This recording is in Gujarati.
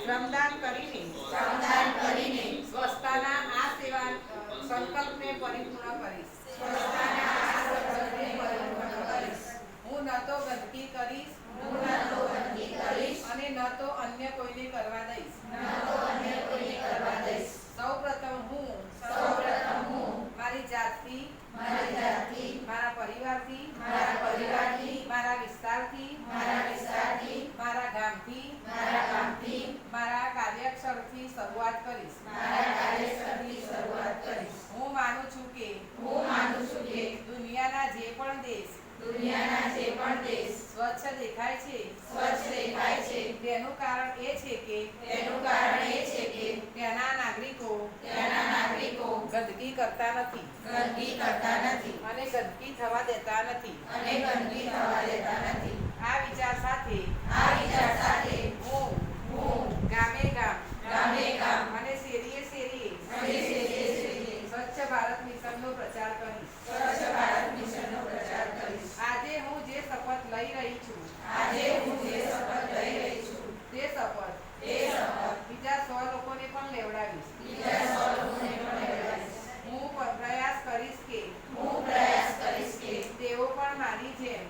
શ્રમદાન કરીને સ્વચ્છતાના આ સેવા સંકલ્પને પરિપૂર્ણ કરીશ. હું ન તો ગંદકી કરીશ અને ન તો અન્ય કોઈને કરવા દઈશ. સૌપ્રથમ હું મારી જાતથી, મારા પરિવારથી, મારા વિસ્તારથી, મારા ગામથી, મારા કાર્યસ્થળથી શરૂઆત કરીશ. હું માનું છું કે દુનિયાના જે પણ દેશ સ્વચ્છ દેખાય છે તેનું કારણ એ છે કે ત્યાંના નાગરિકો ગંદકી કરતા નથી અને ગંદકી થવા દેતા નથી. આ વિચાર સાથે હું ગામે ગામ અને શેરીએ સ્વચ્છ ભારત મિશનનો પ્રચાર કરીશ. આજે હું જે શપથ લઈ રહી છું તે શપથ બીજા 100 લોકોને પણ લેવડાવીશ. હું પ્રયાસ કરીશ કે તેઓ પણ મારી જેમ